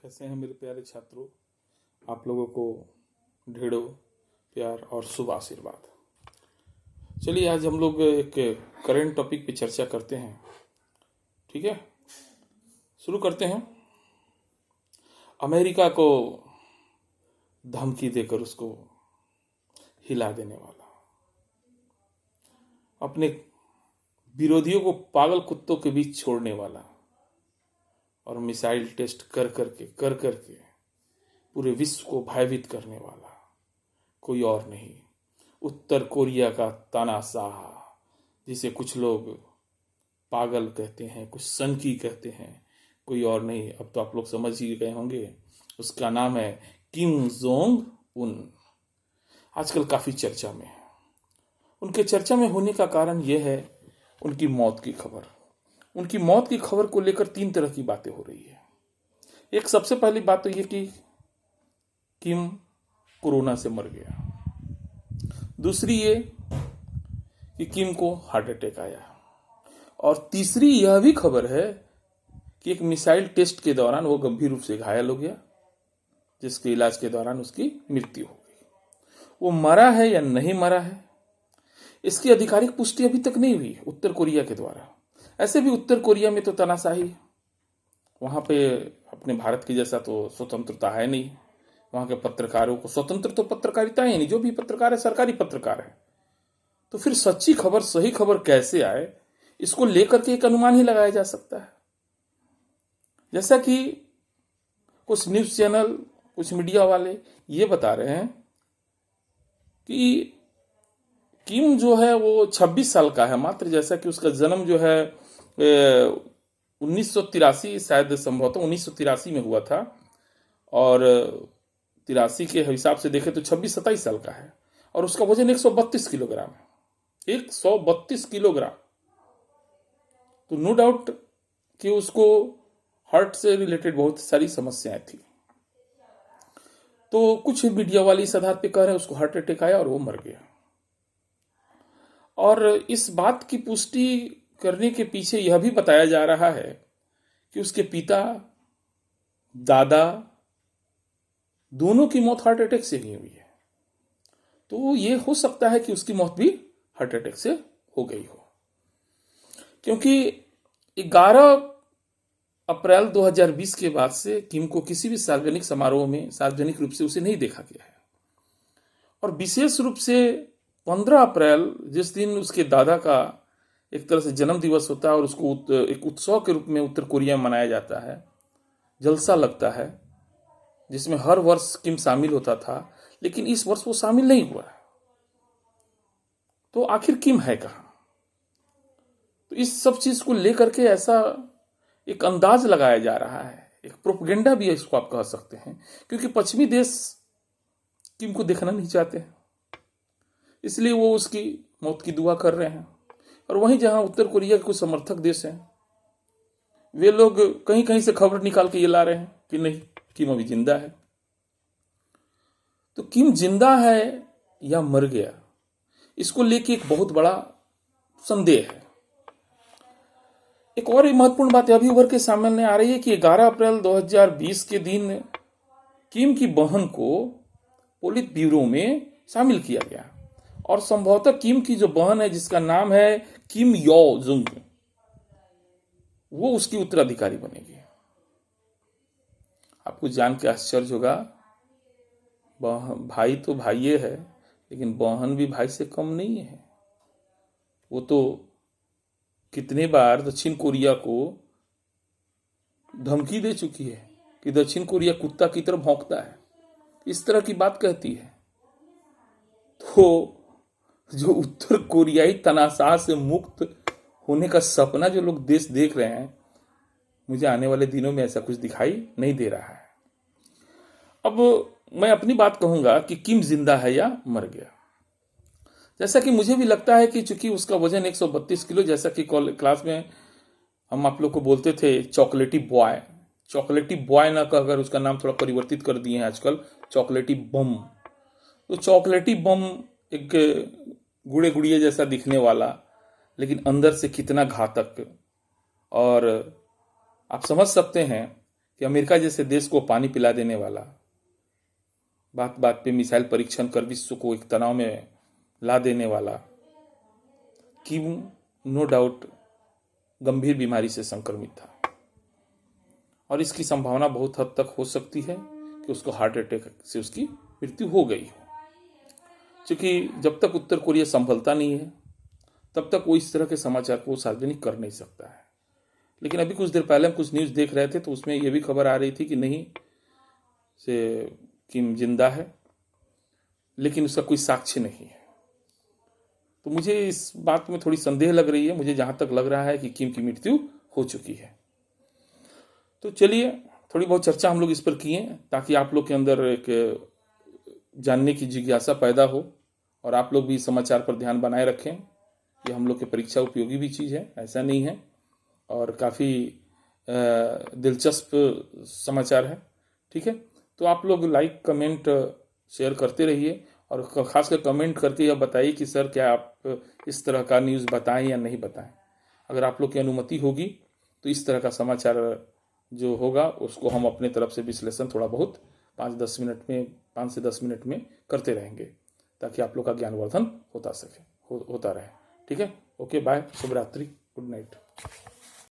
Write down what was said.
कैसे हैं मेरे प्यारे छात्रों। आप लोगों को ढेरों प्यार और शुभ आशीर्वाद। चलिए आज हम लोग एक करंट टॉपिक पे चर्चा करते हैं। ठीक है, शुरू करते हैं। अमेरिका को धमकी देकर उसको हिला देने वाला, अपने विरोधियों को पागल कुत्तों के बीच छोड़ने वाला और मिसाइल टेस्ट कर करके पूरे विश्व को भयभीत करने वाला कोई और नहीं, उत्तर कोरिया का तानाशाह, जिसे कुछ लोग पागल कहते हैं, कुछ सनकी कहते हैं, कोई और नहीं। अब तो आप लोग समझ ही गए होंगे, उसका नाम है किम जोंग उन। आजकल काफी चर्चा में है। उनके चर्चा में होने का कारण यह है उनकी मौत की खबर। उनकी मौत की खबर को लेकर तीन तरह की बातें हो रही है। एक सबसे पहली बात तो यह कि किम कोरोना से मर गया। दूसरी ये कि किम को हार्ट अटैक आया। और तीसरी यह भी खबर है कि एक मिसाइल टेस्ट के दौरान वो गंभीर रूप से घायल हो गया, जिसके इलाज के दौरान उसकी मृत्यु हो गई। वो मरा है या नहीं मरा है, इसकी आधिकारिक पुष्टि अभी तक नहीं हुई उत्तर कोरिया के द्वारा। ऐसे भी उत्तर कोरिया में तो तानाशाही, वहां पे अपने भारत की जैसा तो स्वतंत्रता है नहीं। वहां के पत्रकारों को स्वतंत्र तो पत्रकारिता ही नहीं, जो भी पत्रकार है सरकारी पत्रकार है। तो फिर सच्ची खबर, सही खबर कैसे आए, इसको लेकर के एक अनुमान ही लगाया जा सकता है। जैसा कि कुछ न्यूज चैनल, कुछ मीडिया वाले ये बता रहे हैं कि किम जो है वो 26 साल का है मात्र, जैसा कि उसका जन्म जो है 1983, शायद संभवतः 1983 में हुआ था, और 83 के हिसाब से देखें तो 26-27 साल का है। और उसका वजन 132 किलोग्राम है, 132 किलोग्राम। तो नो डाउट कि उसको हार्ट से रिलेटेड बहुत सारी समस्याएं थी। तो कुछ मीडिया वाले इस आधार पे कह रहे हैं उसको हार्ट अटैक आया और वो मर गया। और इस बात की पुष्टि करने के पीछे यह भी बताया जा रहा है कि उसके पिता, दादा, दोनों की मौत हार्ट अटैक से ही हुई है। तो ये हो सकता है कि उसकी मौत भी हार्ट अटैक से हो गई हो, क्योंकि 11 अप्रैल 2020 के बाद से किम को किसी भी सार्वजनिक समारोह में सार्वजनिक रूप से उसे नहीं देखा गया है। और विशेष रूप से 15 अप्रैल, जिस दिन उसके दादा का एक तरह से जन्म दिवस होता है और उसको एक उत्सव के रूप में उत्तर कोरिया में मनाया जाता है, जलसा लगता है, जिसमें हर वर्ष किम शामिल होता था, लेकिन इस वर्ष वो शामिल नहीं हुआ। तो आखिर किम है कहां? तो इस सब चीज को लेकर के ऐसा एक अंदाज लगाया जा रहा है, एक प्रोपेगेंडा भी है इसको आप कह सकते हैं, क्योंकि पश्चिमी देश किम को देखना नहीं चाहते हैं, इसलिए वो उसकी मौत की दुआ कर रहे हैं। और वहीं जहां उत्तर कोरिया के कुछ समर्थक देश हैं, वे लोग कहीं कहीं से खबर निकाल के ये ला रहे हैं कि नहीं, किम अभी जिंदा है। तो किम जिंदा है या मर गया, इसको लेके एक बहुत बड़ा संदेह है। एक और महत्वपूर्ण बात अभी उभर के सामने आ रही है कि 11 अप्रैल 2020 के दिन किम की बहन को पोलित ब्यूरो में शामिल किया गया, और संभवतः किम की जो बहन है, जिसका नाम है किम यो जुंग, वो उसकी उत्तराधिकारी बनेगी। आपको जान के आश्चर्य होगा, भाई तो भाई है, लेकिन बहन भी भाई से कम नहीं है। वो तो कितने बार दक्षिण कोरिया को धमकी दे चुकी है कि दक्षिण कोरिया कुत्ता की तरह भौंकता है, इस तरह की बात कहती है। तो जो उत्तर कोरियाई तनाशाह से मुक्त होने का सपना जो लोग देश देख रहे हैं, मुझे आने वाले दिनों में ऐसा कुछ दिखाई नहीं दे रहा है। अब मैं अपनी बात कहूंगा कि किम जिंदा है या मर गया। जैसा कि मुझे भी लगता है कि चूंकि उसका वजन 132 किलो, जैसा कि क्लास में हम आप लोग को बोलते थे चॉकलेटी बॉय, चॉकलेटी बॉय ना कहकर उसका नाम थोड़ा परिवर्तित कर दिए हैं आजकल, चॉकलेटी बम। तो चॉकलेटी बम एक गुड़े गुड़िए जैसा दिखने वाला, लेकिन अंदर से कितना घातक। और आप समझ सकते हैं कि अमेरिका जैसे देश को पानी पिला देने वाला, बात बात पे मिसाइल परीक्षण कर विश्व को एक तनाव में ला देने वाला किम नो डाउट गंभीर बीमारी से संक्रमित था और इसकी संभावना बहुत हद तक हो सकती है कि उसको हार्ट अटैक से उसकी मृत्यु हो गई हो। क्योंकि जब तक उत्तर कोरिया संभलता नहीं है तब तक वो इस तरह के समाचार को सार्वजनिक कर नहीं सकता है। लेकिन अभी कुछ देर पहले हम कुछ न्यूज़ देख रहे थे तो उसमें यह भी खबर आ रही थी कि नहीं से किम जिंदा है, लेकिन उसका कोई साक्ष्य नहीं है। तो मुझे इस बात में थोड़ी संदेह लग रही है। मुझे जहां तक लग रहा है कि किम की मृत्यु हो चुकी है। तो चलिए थोड़ी बहुत चर्चा हम लोग इस पर किए ताकि आप लोग के अंदर एक जानने की जिज्ञासा पैदा हो और आप लोग भी समाचार पर ध्यान बनाए रखें। ये हम लोग के परीक्षा उपयोगी भी चीज़ है, ऐसा नहीं है, और काफ़ी दिलचस्प समाचार है। ठीक है, तो आप लोग लाइक कमेंट शेयर करते रहिए और खासकर कमेंट करके यह बताइए कि सर क्या आप इस तरह का न्यूज़ बताएं या नहीं बताएं। अगर आप लोग की अनुमति होगी तो इस तरह का समाचार जो होगा उसको हम अपने तरफ से विश्लेषण थोड़ा बहुत 5 से 10 मिनट में करते रहेंगे ताकि आप लोग का ज्ञानवर्धन होता रहे। ठीक है, ओके, बाय, शुभ रात्रि, गुड नाइट।